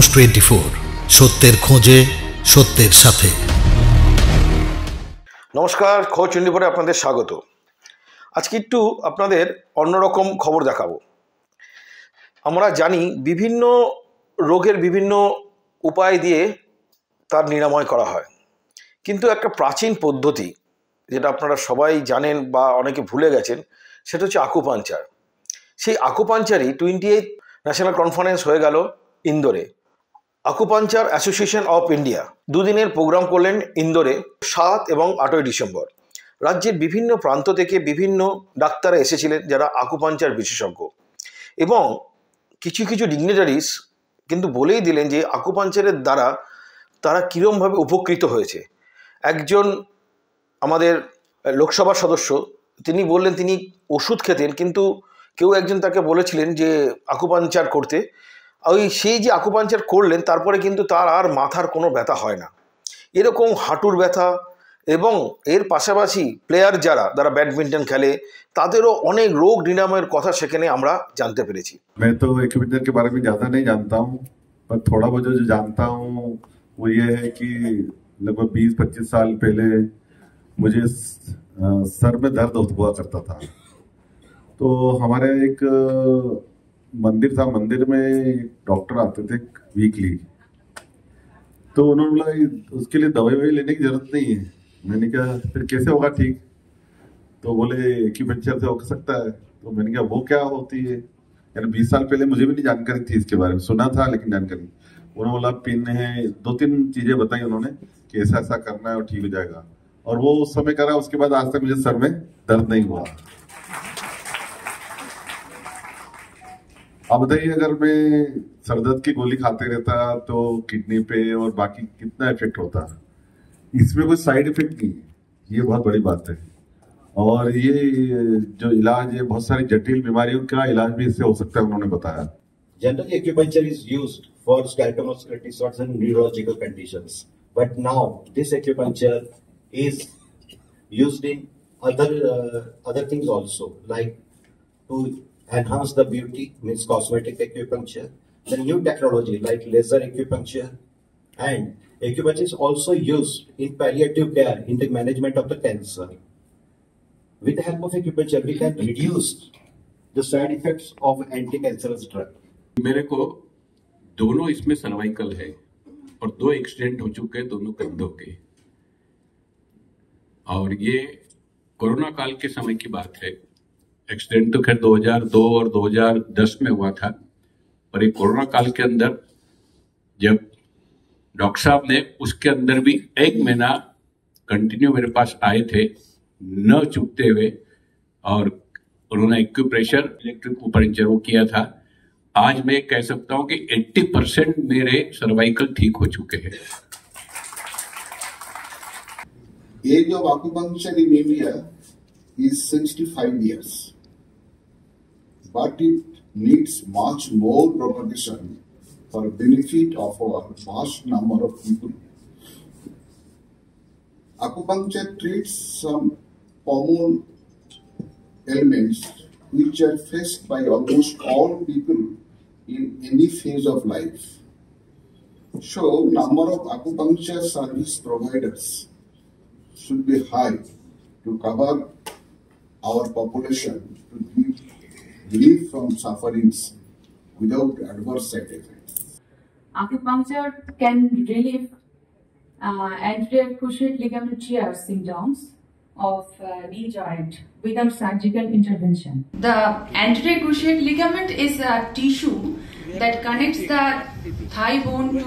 News 24, সত্যের খোঁজে সত্যের সাথে। নমস্কার, খোঁজ 24-এ আপনাদের স্বাগত। আজকে একটু আপনাদের অন্যরকম খবর দেখাবো। আমরা জানি বিভিন্ন রোগের বিভিন্ন উপায় দিয়ে তার নিরাময় করা হয়, কিন্তু একটা প্রাচীন পদ্ধতি যেটা আপনারা সবাই জানেন বা অনেকে ভুলে গেছেন, সেটা হচ্ছে আকুপাঞ্চার। সেই আকুপাঞ্চারই 28 ন্যাশনাল কনফারেন্স হয়ে গেল ইন্দোরে। আকুপাঞ্চার অ্যাসোসিয়েশন অফ ইন্ডিয়া দুদিনের প্রোগ্রাম করলেন ইন্দোরে 7 এবং 8ই ডিসেম্বর। রাজ্যের বিভিন্ন প্রান্ত থেকে বিভিন্ন ডাক্তাররা এসেছিলেন যারা আকুপাঞ্চার বিশেষজ্ঞ, এবং কিছু কিছু ডিগনিটারিজ কিন্তু বলেই দিলেন যে আকুপাঞ্চারের দ্বারা তারা কীরকমভাবে উপকৃত হয়েছে। একজন আমাদের লোকসভার সদস্য তিনি বললেন তিনি ওষুধ খেতেন, কিন্তু কেউ একজন তাকে বলেছিলেন যে আকুপাঞ্চার করতে, সেই যে আকুপাঞ্চার করলেন তারপরে কিন্তু তার আর মাথার কোনো ব্যথা হয় না। এরকম হাঁটুর ব্যথা এবং এর পাশাপাশি প্লেয়ার যারা ব্যাডমিন্টন খেলে তাদেরও অনেক রোগ নিরাময়ের কথা সেখানে আমরা জানতে পেরেছি। मैं तो एक्यूपंक्चर के बारे में ज़्यादा नहीं जानता हूँ, पर थोड़ा बहुत जो जानता हूँ वो ये है कि लगभग 20-25 साल पहले मुझे सर में दर्द हुआ करता था। तो हमारे एक मंदिर था, मंदिर में डॉक्टर आते थे वीकली, तो उन्होंने बोला उसके लिए दवाई लेने की जरूरत नहीं है। मैंने कहा फिर कैसे होगा ठीक? तो बोले एक्यूपंक्चर से हो सकता है। तो मैंने कहा वो क्या होती है? यानी 20 साल पहले मुझे भी नहीं जानकारी थी इसके बारे में, सुना था लेकिन जानकारी। उन्होंने बोला पिन है, 2-3 चीजें बताई उन्होंने कि ऐसा ऐसा करना है और ठीक हो जाएगा, और वो उस समय करा। उसके बाद आज तक मुझे सर में दर्द नहीं हुआ। अब बताइए अगर मैं सर दर्द की गोली खाते रहता तो किडनी पे और बाकी कितना इफेक्ट होता। इसमें कोई साइड इफेक्ट नहीं है, ये बहुत बड़ी बात है। और ये जो इलाज है, बहुत सारी जटिल बीमारियों का इलाज भी इससे हो सकता है, उन्होंने बताया। Generally, acupuncture is used for skeletal muscular disorders and neurological conditions. But now, this acupuncture is used in other things also, like to enhance the beauty, means cosmetic acupuncture. The new technology like laser acupuncture, and acupuncture is also used in palliative care in the management of the cancer. With the help of acupuncture, we can reduce the side effects of anti-cancerous drug. मेरे को दोनों इसमें cervical है और 2 accident हो चुके हैं दोनों कंधों के, और ये कोरोना काल के समय की बात है। एक्सीडेंट तो खैर 2002 और 2010 में हुआ था, पर ये कोरोना काल के अंदर जब डॉक्टर साहब ने उसके अंदर भी 1 महीना कंटिन्यू मेरे पास आए थे न चुकते हुए, और उन्होंने एक्यूप्रेशर इलेक्ट्रिक ऊपर वो किया था। आज मैं कह सकता हूं कि 80% मेरे सर्वाइकल ठीक हो चुके हैं। Age of acupuncture in India is 65 years, but it needs much more propagation for benefit of our vast number of people. Acupuncture treats some common ailments which are faced by almost all people in any phase of life. So, number of acupuncture service providers should be high to cover our population to give relief from sufferings without adverse side effects. Acupuncture can relieve anterior cruciate ligament tear symptoms of knee joint without surgical intervention. The anterior cruciate ligament is a tissue that connects the thigh bone to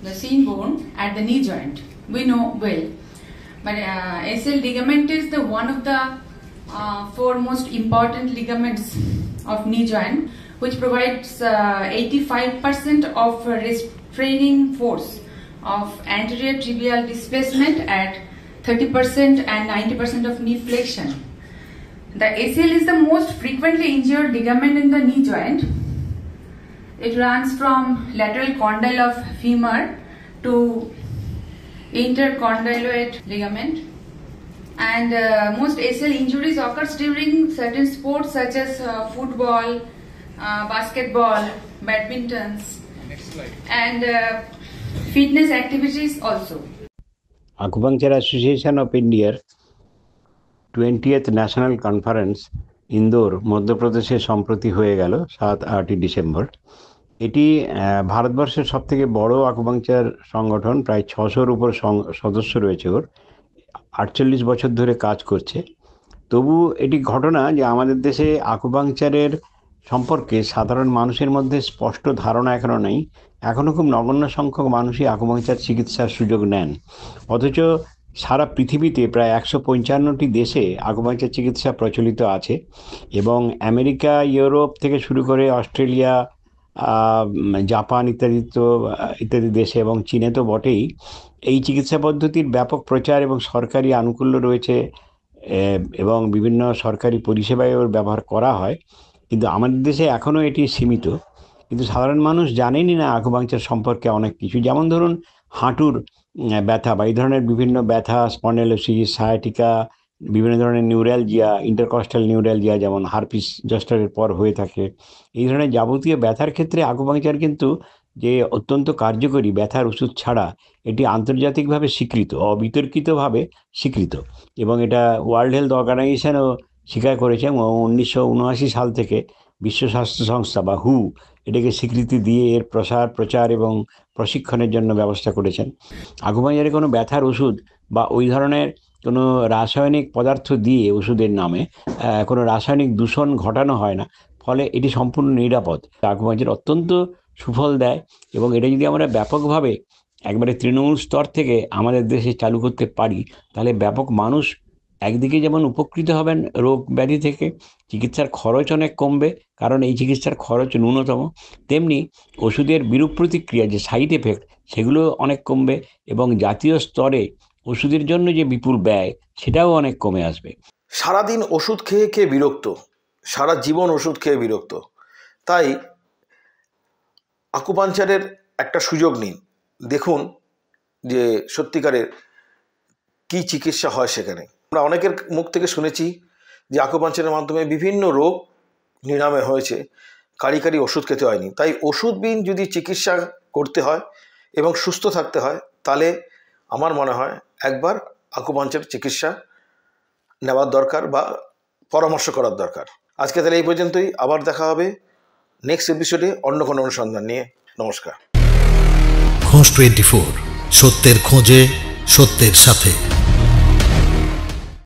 the shin bone at the knee joint. We know well, but ACL ligament is the one of the 4 most important ligaments of knee joint, which provides 85% of restraining force of anterior tibial displacement at 30% and 90% of knee flexion. The ACL is the most frequently injured ligament in the knee joint. It runs from lateral condyle of femur to intercondyloid ligament, and most ACL injuries occurs during certain sports such as football, basketball, badmintons, and fitness activities also. Acupuncture Association of India 20th national conference Indore মধ্যপ্রদেশে সম্প্রতি হয়ে গেল 7-8 December. এটি ভারতবর্ষের সবথেকে বড় acupuncture সংগঠন, প্রায় 600-র উপর সদস্য রয়েছে ওর, 48 বছর ধরে কাজ করছে। তবু এটি ঘটনা যে আমাদের দেশে আকুপাংচারের সম্পর্কে সাধারণ মানুষের মধ্যে স্পষ্ট ধারণা এখনও নেই। এখনও খুব নগণ্য সংখ্যক মানুষই আকুপাংচার চিকিৎসার সুযোগ নেন, অথচ সারা পৃথিবীতে প্রায় 155টি দেশে আকুপাংচার চিকিৎসা প্রচলিত আছে এবং আমেরিকা, ইউরোপ থেকে শুরু করে অস্ট্রেলিয়া, জাপান ইত্যাদি দেশে এবং চীনে তো বটেই এই চিকিৎসা পদ্ধতির ব্যাপক প্রচার এবং সরকারি আনুকূল্য রয়েছে এবং বিভিন্ন সরকারি পরিষেবায় ওর ব্যবহার করা হয়। কিন্তু আমাদের দেশে এখনও এটি সীমিত। কিন্তু সাধারণ মানুষ জানেনই না আকুপাংচার সম্পর্কে অনেক কিছু। যেমন ধরুন হাঁটুর ব্যথা বা এই ধরনের বিভিন্ন ব্যথা, স্পন্ডাইলোসিস, সায়াটিকা, বিভিন্ন ধরনের নিউরালজিয়া, ইন্টারকস্টাল নিউরালজিয়া যেমন হারপিস জস্টারের পর হয়ে থাকে, এই ধরনের যাবতীয় ব্যথার ক্ষেত্রে আকুপাংচার কিন্তু যে অত্যন্ত কার্যকরী ব্যথার ওষুধ ছাড়া এটি আন্তর্জাতিকভাবে স্বীকৃত, অবিতর্কিতভাবে স্বীকৃত এবং এটা ওয়ার্ল্ড হেলথ অর্গানাইজেশনও স্বীকার করেছে। 1979 সাল থেকে বিশ্ব স্বাস্থ্য সংস্থা বা হু এটাকে স্বীকৃতি দিয়ে এর প্রচার এবং প্রশিক্ষণের জন্য ব্যবস্থা করেছেন। আকুপাংচারে কোনো ব্যথার ওষুধ বা ওই ধরনের কোনো রাসায়নিক পদার্থ দিয়ে ওষুধের নামে কোনো রাসায়নিক দূষণ ঘটানো হয় না, ফলে এটি সম্পূর্ণ নিরাপদ। আকুপাংচার অত্যন্ত সুফল দেয় এবং এটা যদি আমরা ব্যাপকভাবে একবারে তৃণমূল স্তর থেকে আমাদের দেশে চালু করতে পারি, তাহলে ব্যাপক মানুষ একদিকে যেমন উপকৃত হবেন রোগ ব্যাধি থেকে, চিকিৎসার খরচ অনেক কমবে কারণ এই চিকিৎসার খরচ ন্যূনতম, তেমনি ওষুধের বিরূপ প্রতিক্রিয়া যে সাইড এফেক্ট সেগুলো অনেক কমবে এবং জাতীয় স্তরে ওষুধের জন্য যে বিপুল ব্যয় সেটাও অনেক কমে আসবে। সারাদিন ওষুধ খেয়ে বিরক্ত, সারা জীবন ওষুধ খেয়ে বিরক্ত, তাই আকুপাংচারের একটা সুযোগ নিন, দেখুন যে সত্যিকারের কি চিকিৎসা হয় সেখানে। আমরা অনেকের মুখ থেকে শুনেছি যে আকুপাংচারের মাধ্যমে বিভিন্ন রোগ নিরাময় হয়েছে, কারি ওষুধ খেতে হয়নি। তাই ওষুধবিহীন যদি চিকিৎসা করতে হয় এবং সুস্থ থাকতে হয়, তাহলে আমার মনে হয় একবার আকুপাংচার চিকিৎসা নেওয়ার দরকার বা পরামর্শ করার দরকার। আজকে তাহলে এই পর্যন্তই, আবার দেখা হবে নেক্সট এপিসোডে অন্য কোনো অনুসন্ধান নিয়ে। নমস্কার। খোঁজ 24, সত্যের খোঁজে সত্যের সাথে।